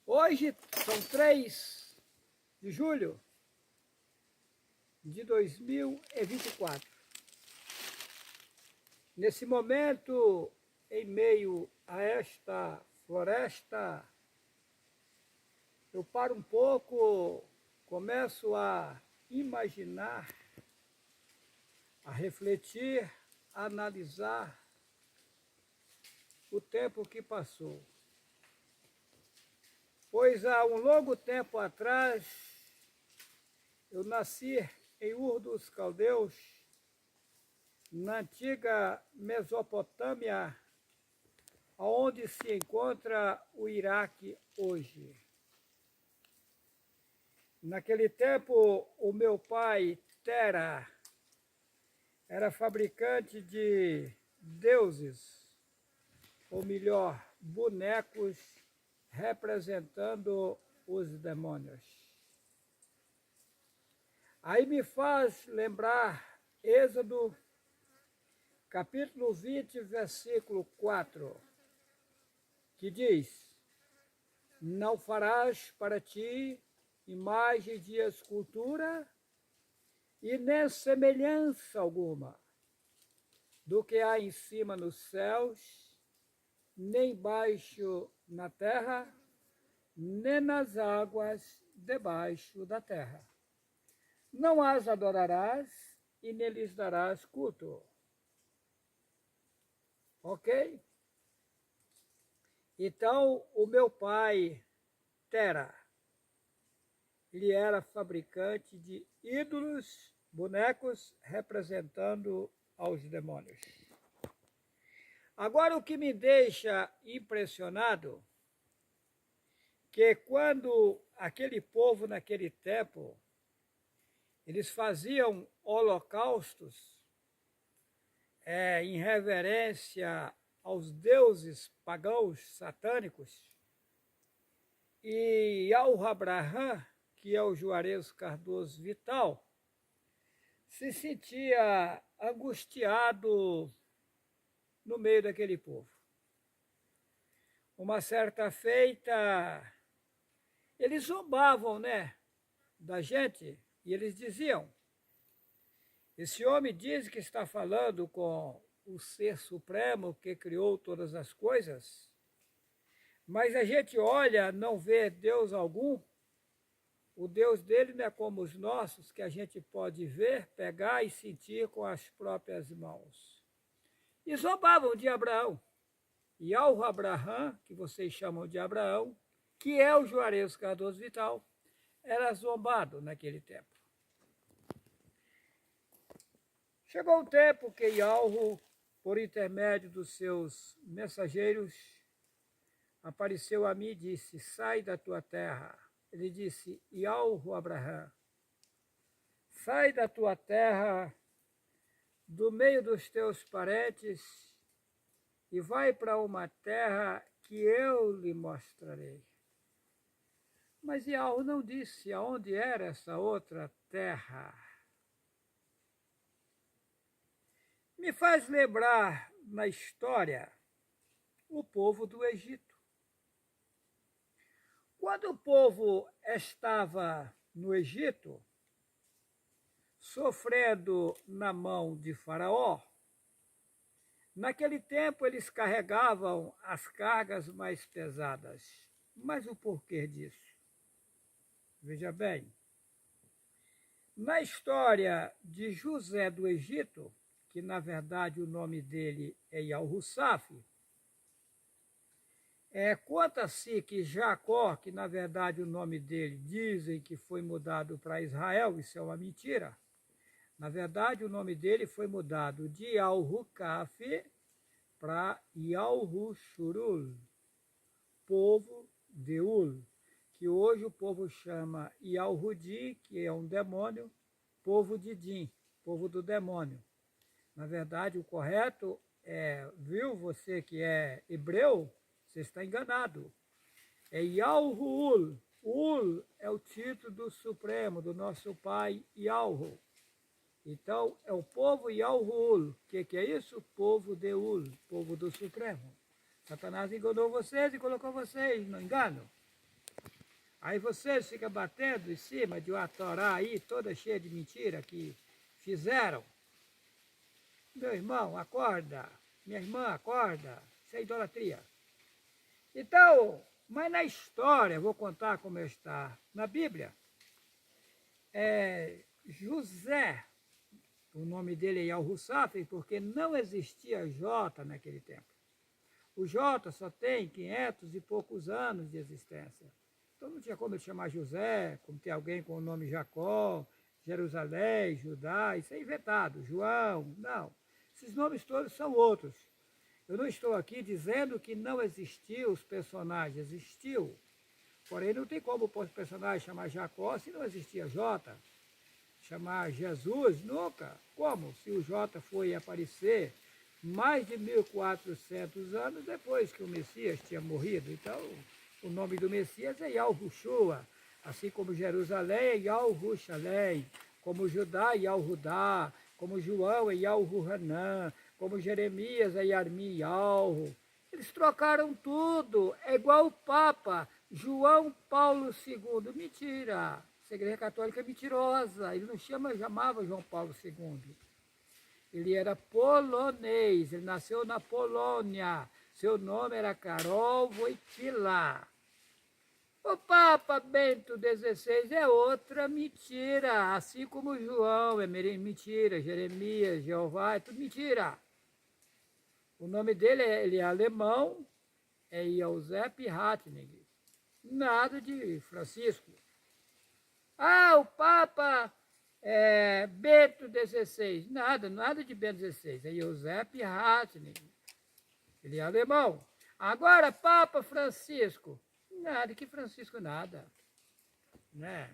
Hoje são 3 de julho de 2024. Nesse momento, em meio a esta floresta, eu paro um pouco, começo a imaginar, a refletir, a analisar o tempo que passou. Pois há um longo tempo atrás, eu nasci em Ur dos Caldeus, na antiga Mesopotâmia, onde se encontra o Iraque hoje. Naquele tempo, o meu pai, Tera, era fabricante de deuses, ou melhor, bonecos representando os demônios. Aí me faz lembrar Êxodo, capítulo 20, versículo 4, que diz: não farás para ti imagem de escultura e nem semelhança alguma do que há em cima nos céus, nem embaixo na terra, nem nas águas debaixo da terra. Não as adorarás e nem lhes darás culto. Ok? Então, o meu pai, Tera, ele era fabricante de ídolos, bonecos, representando aos demônios. Agora, o que me deixa impressionado, que quando aquele povo, naquele tempo, eles faziam holocaustos em reverência aos deuses pagãos satânicos, e ao Abraham, que é o Juarez Cardoso Vital, se sentia angustiado no meio daquele povo. Uma certa feita, eles zombavam, da gente, e eles diziam: esse homem diz que está falando com o Ser Supremo que criou todas as coisas, mas a gente olha, não vê Deus algum. O Deus dele não é como os nossos, que a gente pode ver, pegar e sentir com as próprias mãos. E zombavam de Abraão. E ao Abraham, que vocês chamam de Abraão, que é o Juarez Cardoso Vital, era zombado naquele tempo. Chegou um tempo que Yahweh, por intermédio dos seus mensageiros, apareceu a mim e disse: sai da tua terra. Ele disse: Yahweh Abraham, sai da tua terra, do meio dos teus parentes, e vai para uma terra que eu lhe mostrarei. Mas Yahweh não disse aonde era essa outra terra. Me faz lembrar na história o povo do Egito. Quando o povo estava no Egito, sofrendo na mão de Faraó, naquele tempo eles carregavam as cargas mais pesadas. Mas o porquê disso? Veja bem, na história de José do Egito, que na verdade o nome dele é Yahusaf, conta-se que Jacó, que na verdade o nome dele dizem que foi mudado para Israel, isso é uma mentira. Na verdade o nome dele foi mudado de Yahukaf para Yahushurul, povo de Ul, que hoje o povo chama Yahudi, que é um demônio, povo de Din, povo do demônio. Na verdade, o correto viu, você que é hebreu, você está enganado. É Yahuul. Ul é o título do Supremo, do nosso pai Yahweh. Então, é o povo Yahuul. O que é isso? Povo de Ul, povo do Supremo. Satanás enganou vocês e colocou vocês no engano. Aí vocês ficam batendo em cima de uma Torá aí, toda cheia de mentira que fizeram. Meu irmão, acorda. Minha irmã, acorda. Isso é idolatria. Então, mas na história, vou contar como está. Na Bíblia, José, o nome dele é Yahusaf, porque não existia J naquele tempo. O J só tem 500 e poucos anos de existência. Então não tinha como ele chamar José, como ter alguém com o nome Jacó, Jerusalém, Judá, isso é inventado, João, não. Esses nomes todos são outros. Eu não estou aqui dizendo que não existiu os personagens, existiu. Porém, não tem como o personagem chamar Jacó se não existia J. Chamar Jesus, nunca. Como? Se o J foi aparecer mais de 1400 anos depois que o Messias tinha morrido. Então, o nome do Messias é Yahushua, assim como Jerusalém é Yahushaleim, como Judá é Yahudá, como João é Yahuhanã, como Jeremias é Yarmiyahu. Eles trocaram tudo, é igual o Papa, João Paulo II. Mentira, essa igreja católica é mentirosa, ele não chamava João Paulo II. Ele era polonês, ele nasceu na Polônia. Seu nome era Karol Wojtyła. O Papa Bento XVI é outra mentira, assim como João é mentira, Jeremias, Jeová, é tudo mentira. O nome dele ele é alemão, é Josep Ratzinger. Nada de Francisco. Ah, o Papa Bento XVI. Nada de Bento XVI. É Josep Ratzinger. Ele é alemão. Agora, Papa Francisco. Nada, que Francisco nada. Né?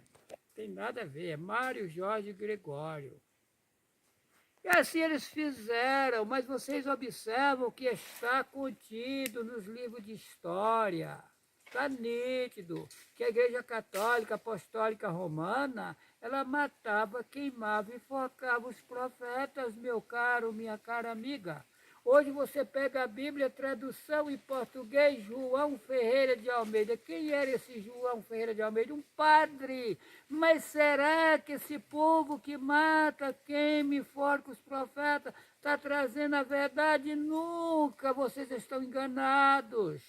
Tem nada a ver. É Mário Jorge Gregório. E assim eles fizeram, mas vocês observam o que está contido nos livros de história. Está nítido que a Igreja Católica Apostólica Romana, ela matava, queimava e enforcava os profetas, meu caro, minha cara amiga. Hoje você pega a Bíblia, tradução em português, João Ferreira de Almeida. Quem era esse João Ferreira de Almeida? Um padre. Mas será que esse povo que mata, queima e forca os profetas, está trazendo a verdade? Nunca, vocês estão enganados.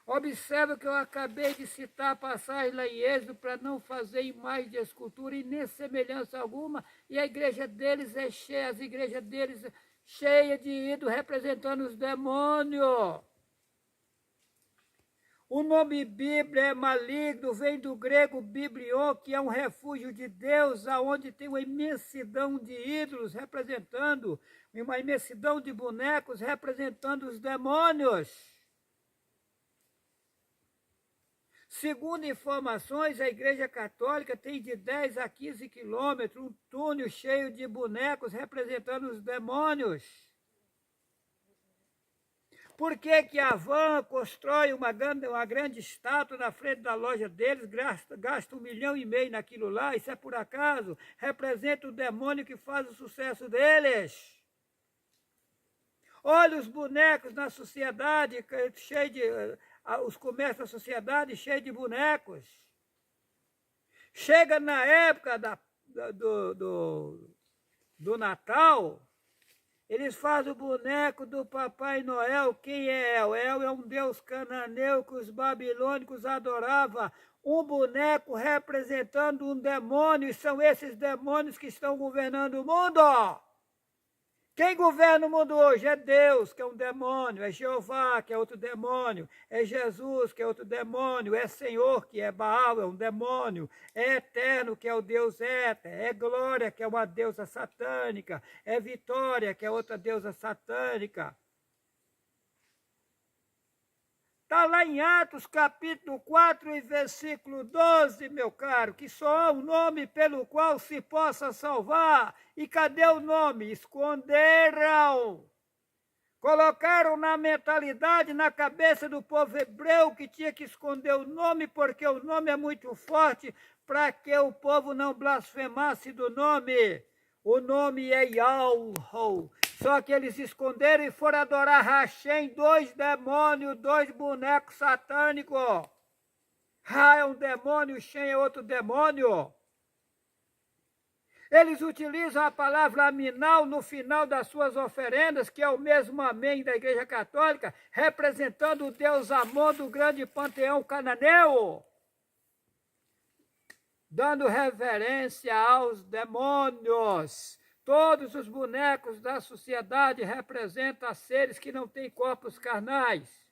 Observa que eu acabei de citar a passagem lá em Êxodo para não fazer imagem de escultura e nem semelhança alguma, e a igreja deles é cheia, as igrejas deles cheia de ídolos representando os demônios. O nome Bíblia é maligno, vem do grego biblion, que é um refúgio de Deus, aonde tem uma imensidão de ídolos representando, uma imensidão de bonecos representando os demônios. Segundo informações, a Igreja Católica tem de 10 a 15 quilômetros um túnel cheio de bonecos representando os demônios. Por que a Van constrói uma grande estátua na frente da loja deles, gasta 1,5 milhão naquilo lá, isso é por acaso? Representa o demônio que faz o sucesso deles. Olha os bonecos na sociedade, cheio de... os comércios da sociedade cheios de bonecos. Chega na época do Natal, eles fazem o boneco do Papai Noel. Quem é El? El é um deus cananeu que os babilônicos adoravam. Um boneco representando um demônio, e são esses demônios que estão governando o mundo. Quem governa o mundo hoje é Deus, que é um demônio, é Jeová, que é outro demônio, é Jesus, que é outro demônio, é Senhor, que é Baal, é um demônio, é Eterno, que é o Deus Éter, é Glória, que é uma deusa satânica, é Vitória, que é outra deusa satânica. Está lá em Atos capítulo 4 e versículo 12, meu caro, que só há um nome pelo qual se possa salvar. E cadê o nome? Esconderam. Colocaram na mentalidade, na cabeça do povo hebreu que tinha que esconder o nome, porque o nome é muito forte, para que o povo não blasfemasse do nome. O nome é Yahweh. Só que eles esconderam e foram adorar Hashem, 2 demônios, 2 bonecos satânicos. Ra é um demônio, Shem é outro demônio. Eles utilizam a palavra aminal no final das suas oferendas, que é o mesmo amém da Igreja Católica, representando o Deus Amon do grande panteão cananeu, dando reverência aos demônios. Todos os bonecos da sociedade representam seres que não têm corpos carnais.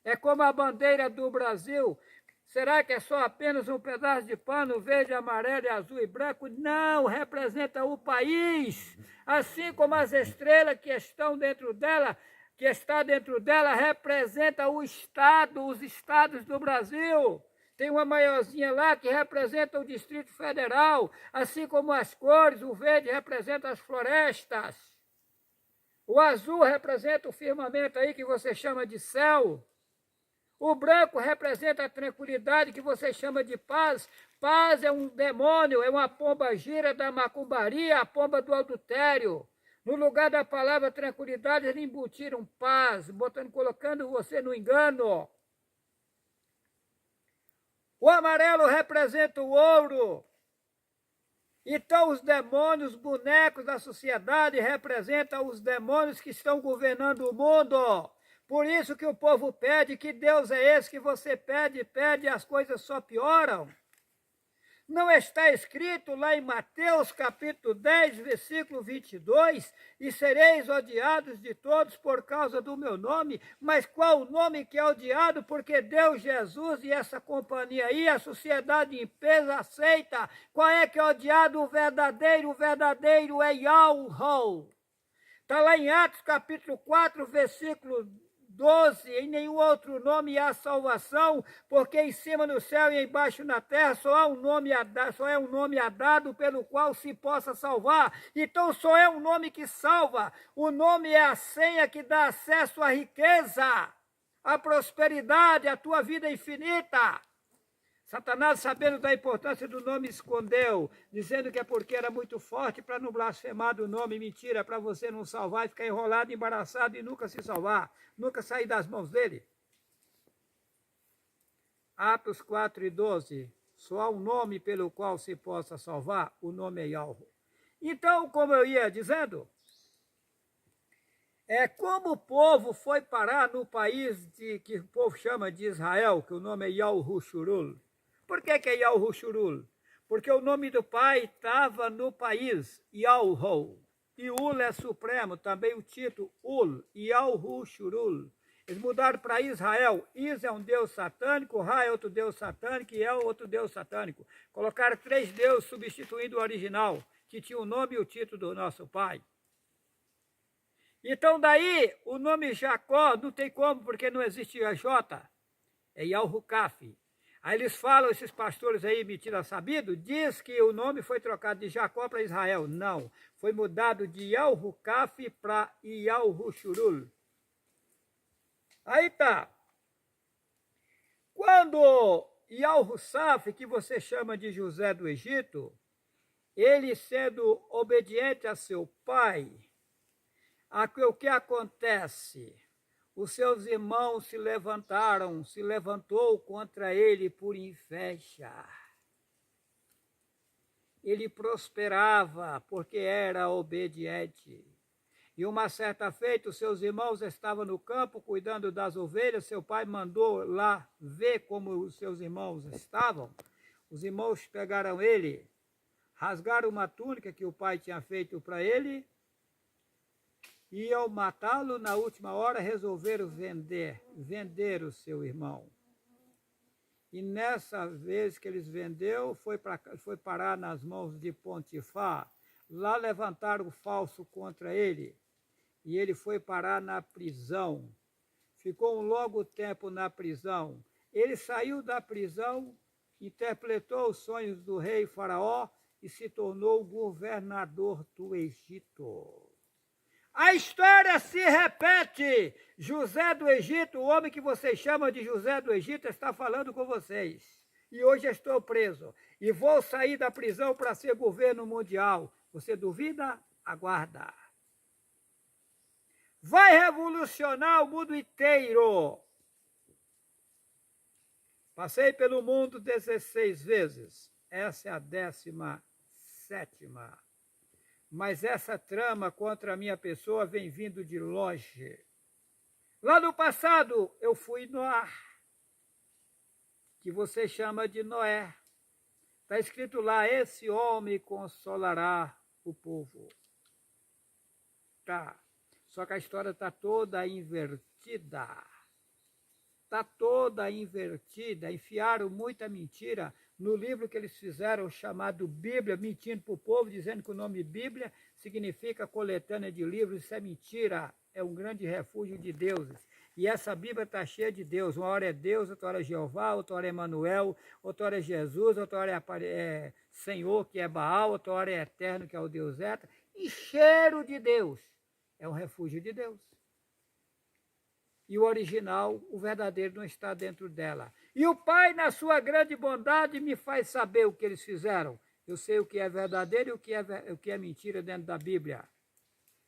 É como a bandeira do Brasil. Será que é só apenas um pedaço de pano verde, amarelo, azul e branco? Não, representa o país. Assim como as estrelas que estão dentro dela, que está dentro dela, representa o estado, os estados do Brasil. Tem uma maiorzinha lá que representa o Distrito Federal, assim como as cores, o verde representa as florestas. O azul representa o firmamento aí que você chama de céu. O branco representa a tranquilidade que você chama de paz. Paz é um demônio, é uma pomba gira da macumbaria, a pomba do adultério. No lugar da palavra tranquilidade, eles embutiram paz, colocando você no engano. O amarelo representa o ouro. Então os demônios, bonecos da sociedade, representam os demônios que estão governando o mundo. Por isso que o povo pede, que Deus é esse que você pede e as coisas só pioram. Não está escrito lá em Mateus capítulo 10, versículo 22, e sereis odiados de todos por causa do meu nome, mas qual o nome que é odiado? Porque Deus, Jesus e essa companhia aí, a sociedade em peso aceita. Qual é que é odiado? O verdadeiro é Yahweh. Está lá em Atos capítulo 4, versículo 12, em nenhum outro nome há salvação, porque em cima no céu e embaixo na terra só é um nome dado pelo qual se possa salvar. Então só é um nome que salva. O nome é a senha que dá acesso à riqueza, à prosperidade, à tua vida infinita. Satanás, sabendo da importância do nome, escondeu, dizendo que é porque era muito forte para não blasfemar do nome. Mentira, para você não salvar e ficar enrolado, embaraçado e nunca se salvar, nunca sair das mãos dele. Atos 4 e 12. Só há um nome pelo qual se possa salvar, o nome é Yahweh. Então, como eu ia dizendo, como o povo foi parar no país que o povo chama de Israel, que o nome é Yahushurul. Por que é Yahushurul? Porque o nome do pai estava no país, Yahu. E Ul é supremo, também o título Ul, Yahushurul. Eles mudaram para Israel. Is é um deus satânico, Ra é outro deus satânico e El outro deus satânico. Colocaram 3 deuses substituindo o original, que tinha o nome e o título do nosso pai. Então daí o nome Jacó não tem como, porque não existe a J, é Yahukaf. Aí eles falam, esses pastores aí, mentira sabido, diz que o nome foi trocado de Jacó para Israel. Não, foi mudado de Yahukaf para Yahushurul. Aí tá. Quando Yahusaf, que você chama de José do Egito, ele sendo obediente a seu pai, o que acontece? Os seus irmãos se levantou contra ele por inveja. Ele prosperava porque era obediente. E uma certa feita, os seus irmãos estavam no campo cuidando das ovelhas, seu pai mandou lá ver como os seus irmãos estavam. Os irmãos pegaram ele, rasgaram uma túnica que o pai tinha feito para ele, e ao matá-lo, na última hora, resolveram vender o seu irmão. E nessa vez que eles vendeu, foi parar nas mãos de Potifar. Lá levantaram o falso contra ele, e ele foi parar na prisão. Ficou um longo tempo na prisão. Ele saiu da prisão, interpretou os sonhos do rei Faraó e se tornou governador do Egito. A história se repete. José do Egito, o homem que vocês chamam de José do Egito, está falando com vocês. E hoje estou preso. E vou sair da prisão para ser governo mundial. Você duvida? Aguarda. Vai revolucionar o mundo inteiro. Passei pelo mundo 16 vezes. Essa é a 17ª. Mas essa trama contra a minha pessoa vem vindo de longe. Lá no passado, eu fui Noé, que você chama de Noé. Está escrito lá, esse homem consolará o povo. Tá. Só que a história está toda invertida. Está toda invertida. Enfiaram muita mentira no livro que eles fizeram, chamado Bíblia, mentindo para o povo, dizendo que o nome Bíblia significa coletânea de livros. Isso é mentira. É um grande refúgio de deuses. E essa Bíblia está cheia de Deus. Uma hora é Deus, outra hora é Jeová, outra hora é Emanuel, outra hora é Jesus, outra hora é Senhor, que é Baal, outra hora é Eterno, que é o Deus Eterno. E cheiro de Deus. É um refúgio de Deus. E o original, o verdadeiro, não está dentro dela. E o Pai, na sua grande bondade, me faz saber o que eles fizeram. Eu sei o que é verdadeiro e o que é mentira dentro da Bíblia.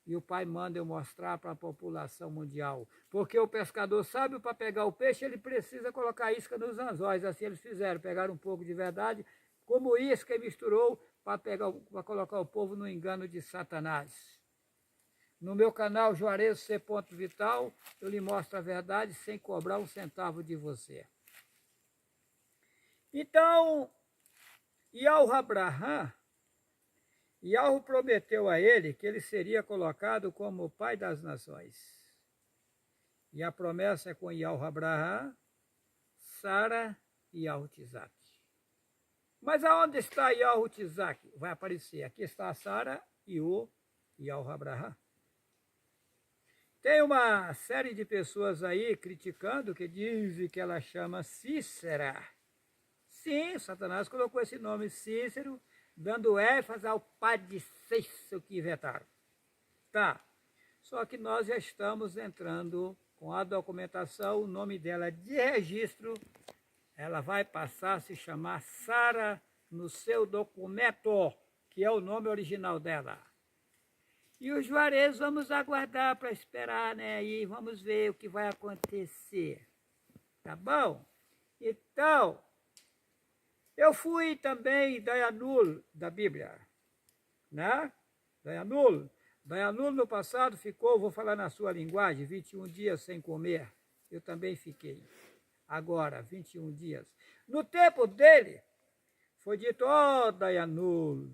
E o Pai manda eu mostrar para a população mundial. Porque o pescador sábio, para pegar o peixe, ele precisa colocar isca nos anzóis. Assim eles fizeram, pegaram um pouco de verdade, como isca e misturou para colocar o povo no engano de Satanás. No meu canal Juarez C. Vital, eu lhe mostro a verdade sem cobrar um centavo de você. Então, Abraham prometeu a ele que ele seria colocado como o pai das nações. E a promessa é com Abraham, Sara e Isaac. Mas aonde está Isaac? Vai aparecer. Aqui está a Sara e o Abraham. Tem uma série de pessoas aí criticando que dizem que ela chama Cícera. Sim, Satanás colocou esse nome Cícero, dando ênfase ao pai de Cícero que inventaram. Tá, só que nós já estamos entrando com a documentação, o nome dela de registro, ela vai passar a se chamar Sara no seu documento, que é o nome original dela. E os Juarez vamos aguardar para esperar, né? E vamos ver o que vai acontecer. Tá bom? Então, eu fui também Dayanul da Bíblia, né? Dayanul no passado ficou, vou falar na sua linguagem, 21 dias sem comer. Eu também fiquei. Agora, 21 dias. No tempo dele, foi dito, ó Dayanul,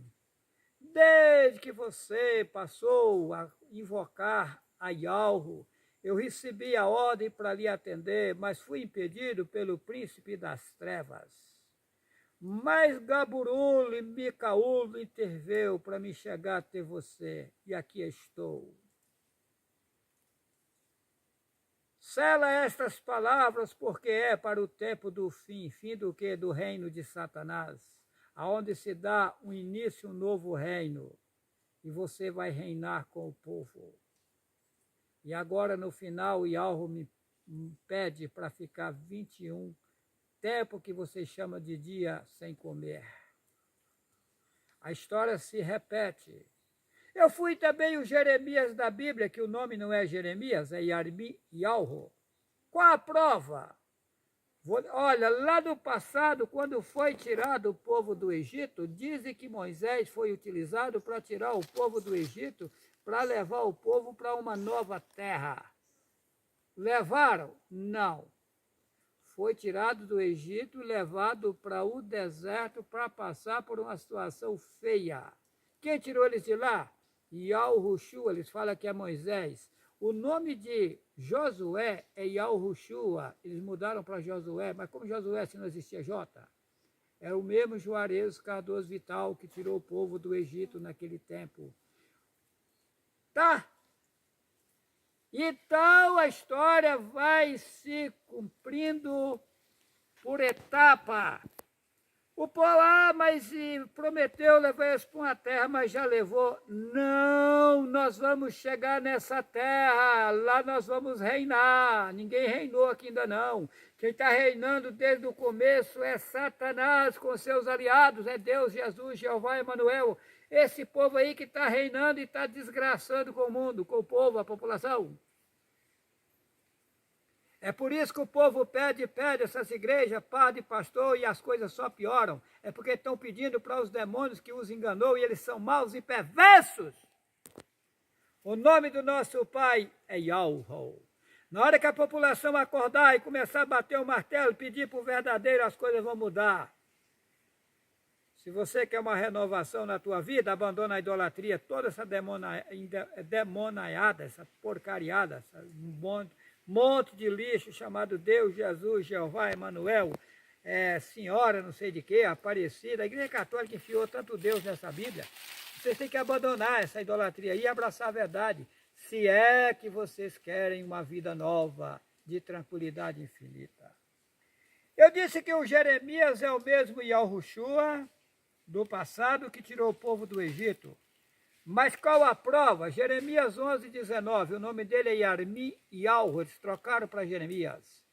desde que você passou a invocar a Yahweh, eu recebi a ordem para lhe atender, mas fui impedido pelo príncipe das trevas. Mas Gaburul e Micaúl interveio para me chegar até você, e aqui estou. Sela estas palavras, porque é para o tempo do fim. Fim do quê? Do reino de Satanás, aonde se dá um início, um novo reino, e você vai reinar com o povo. E agora, no final, Yahweh me pede para ficar 21, tempo que você chama de dia sem comer. A história se repete. Eu fui também o Jeremias da Bíblia, que o nome não é Jeremias, é Yahweh. Qual a prova? Olha, lá no passado, quando foi tirado o povo do Egito, dizem que Moisés foi utilizado para tirar o povo do Egito, para levar o povo para uma nova terra. Levaram? Não. Foi tirado do Egito e levado para o deserto para passar por uma situação feia. Quem tirou eles de lá? Yahushua, eles falam que é Moisés. O nome de Josué é Yahushua. Eles mudaram para Josué, mas como Josué, se não existia J? É o mesmo Juarez Cardoso Vital que tirou o povo do Egito naquele tempo. Tá? Então a história vai se cumprindo por etapa. O povo, mas prometeu levar eles para uma terra, mas já levou. Não, nós vamos chegar nessa terra, lá nós vamos reinar. Ninguém reinou aqui ainda não. Quem está reinando desde o começo é Satanás com seus aliados, é Deus, Jesus, Jeová, Emanuel. Esse povo aí que está reinando e está desgraçando com o mundo, com o povo, a população. É por isso que o povo pede essas igrejas, padre, pastor, e as coisas só pioram. É porque estão pedindo para os demônios que os enganou e eles são maus e perversos. O nome do nosso Pai é Yahweh. Na hora que a população acordar e começar a bater o martelo e pedir por verdadeiro, as coisas vão mudar. Se você quer uma renovação na tua vida, abandona a idolatria, toda essa demoniada, essa porcariada, esse monte de lixo chamado Deus, Jesus, Jeová, Emanuel, Senhora, não sei de quê, Aparecida. A Igreja Católica enfiou tanto Deus nessa Bíblia. Vocês têm que abandonar essa idolatria e abraçar a verdade, se é que vocês querem uma vida nova, de tranquilidade infinita. Eu disse que o Jeremias é o mesmo Yahushua do passado que tirou o povo do Egito. Mas qual a prova? Jeremias 11:19, o nome dele é Yarmi Yahweh, eles trocaram para Jeremias.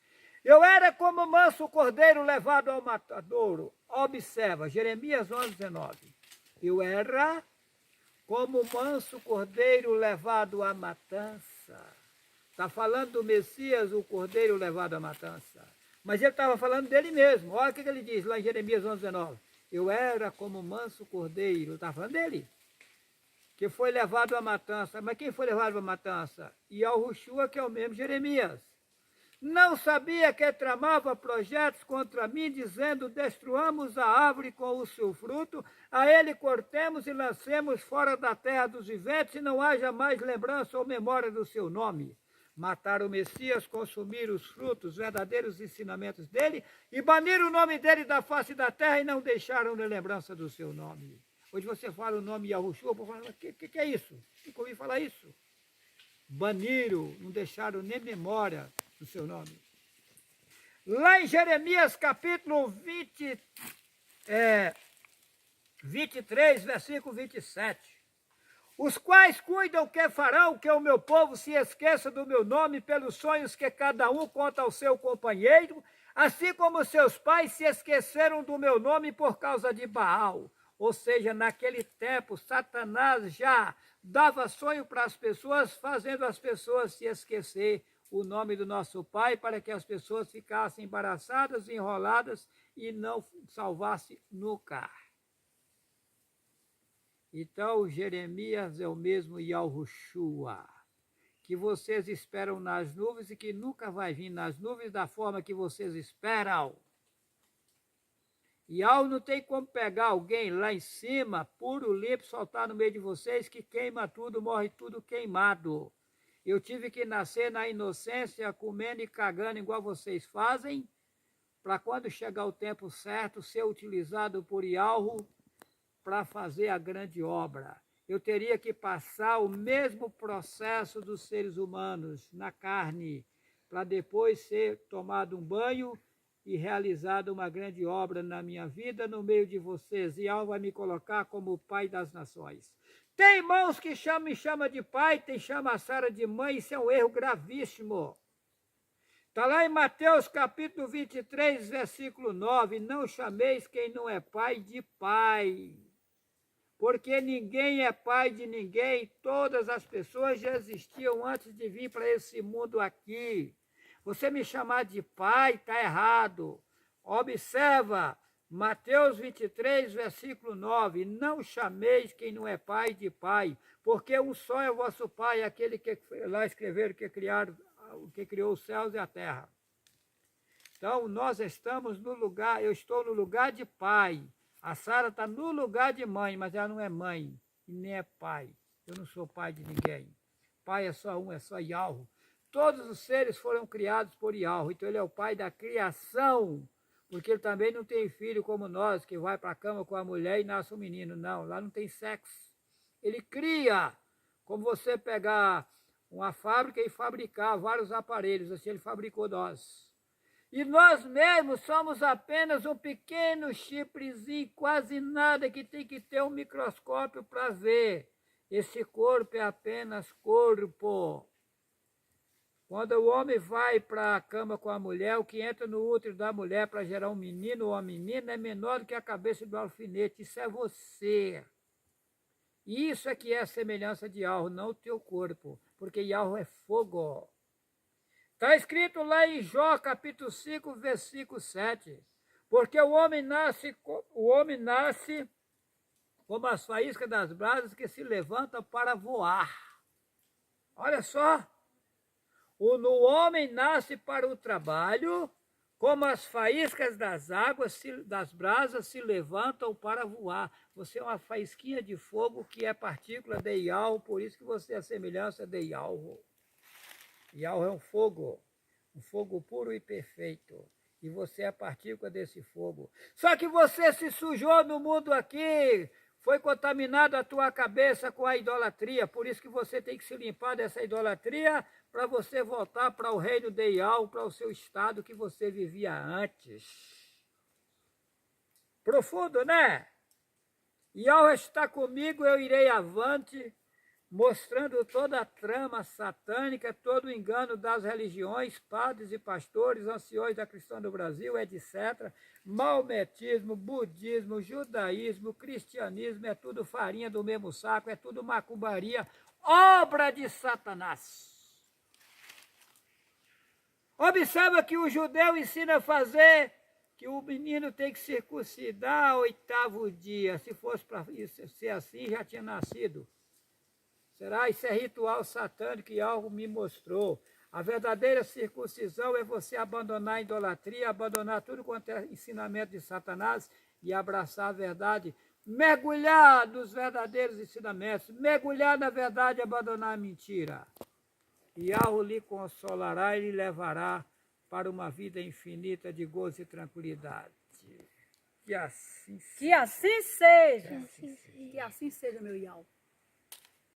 Eu era como manso cordeiro levado ao matadouro. Observa, Jeremias 11:19. Eu era como manso cordeiro levado à matança. Está falando do Messias, o cordeiro levado à matança. Mas ele estava falando dele mesmo. Olha o que ele diz lá em Jeremias 11:19. Eu era como manso cordeiro. Está falando dele. Que foi levado à matança. Mas quem foi levado à matança? Yahushua, que é o mesmo Jeremias. Não sabia que tramava projetos contra mim, dizendo, destruamos a árvore com o seu fruto, a ele cortemos e lancemos fora da terra dos viventes, e não haja mais lembrança ou memória do seu nome. Mataram o Messias, consumiram os frutos, os verdadeiros ensinamentos dele, e baniram o nome dele da face da terra, e não deixaram de lembrança do seu nome. Hoje você fala o nome Yahushua, eu falo, o que é isso? Nunca ouvi falar isso. Baniram, não deixaram nem memória do seu nome. Lá em Jeremias capítulo 23, versículo 27. Os quais cuidam que farão que o meu povo se esqueça do meu nome pelos sonhos que cada um conta ao seu companheiro, assim como seus pais se esqueceram do meu nome por causa de Baal. Ou seja, naquele tempo, Satanás já dava sonho para as pessoas, fazendo as pessoas se esquecer o nome do nosso Pai, para que as pessoas ficassem embaraçadas, enroladas e não salvasse nunca. Então, Jeremias é o mesmo Yahushua, que vocês esperam nas nuvens e que nunca vai vir nas nuvens da forma que vocês esperam. Yahweh não tem como pegar alguém lá em cima, puro, limpo, soltar no meio de vocês, que queima tudo, morre tudo queimado. Eu tive que nascer na inocência, comendo e cagando igual vocês fazem, para quando chegar o tempo certo, ser utilizado por Yahweh para fazer a grande obra. Eu teria que passar o mesmo processo dos seres humanos na carne, para depois ser tomado um banho e realizada uma grande obra na minha vida, no meio de vocês. E Yahweh vai me colocar como o Pai das nações. Tem irmãos que me chama de pai, tem chama a Sara de mãe, isso é um erro gravíssimo. Está lá em Mateus capítulo 23, versículo 9, não chameis quem não é pai de pai, porque ninguém é pai de ninguém, todas as pessoas já existiam antes de vir para esse mundo aqui. Você me chamar de pai está errado. Observa, Mateus 23, versículo 9, não chameis quem não é pai de pai, porque um só é o vosso pai, aquele que lá escreveram que criou os céus e a terra. Então, nós estamos no lugar, eu estou no lugar de pai, a Sara está no lugar de mãe, mas ela não é mãe, e nem é pai. Eu não sou pai de ninguém. Pai é só um, é só Yahweh. Todos os seres foram criados por Yahweh, então ele é o pai da criação, porque ele também não tem filho como nós, que vai para a cama com a mulher e nasce um menino. Não, lá não tem sexo. Ele cria, como você pegar uma fábrica e fabricar vários aparelhos, assim ele fabricou nós. E nós mesmos somos apenas um pequeno chifrezinho, quase nada, que tem que ter um microscópio para ver. Esse corpo é apenas corpo. Quando o homem vai para a cama com a mulher, o que entra no útero da mulher para gerar um menino ou uma menina é menor do que a cabeça do alfinete. Isso é você. Isso é que é a semelhança de Yahweh, não o teu corpo, porque Yahweh é fogo. Está escrito lá em Jó, capítulo 5, versículo 7. Porque o homem nasce como as faíscas das brasas que se levantam para voar. Olha só. O homem nasce para o trabalho, como as faíscas das águas, das brasas se levantam para voar. Você é uma faísquinha de fogo que é partícula de Iau, por isso que você é a semelhança de Iau. Iau é um fogo puro e perfeito. E você é a partícula desse fogo. Só que você se sujou no mundo aqui, foi contaminada a tua cabeça com a idolatria, por isso que você tem que se limpar dessa idolatria para você voltar para o reino de Iau, para o seu estado que você vivia antes. Profundo, né? Iau está comigo, eu irei avante, mostrando toda a trama satânica, todo o engano das religiões, padres e pastores, anciões da cristã do Brasil, etc. Maometismo, budismo, judaísmo, cristianismo, é tudo farinha do mesmo saco, é tudo macumbaria, obra de Satanás. Observa que o judeu ensina a fazer que o menino tem que circuncidar ao 8º dia. Se fosse para ser assim, já tinha nascido. Será? Isso é ritual satânico e algo me mostrou. A verdadeira circuncisão é você abandonar a idolatria, abandonar tudo quanto é ensinamento de Satanás e abraçar a verdade. Mergulhar nos verdadeiros ensinamentos, mergulhar na verdade e abandonar a mentira. E algo lhe consolará e lhe levará para uma vida infinita de gozo e tranquilidade. Que assim seja. Que assim seja. Que assim seja, meu Iau.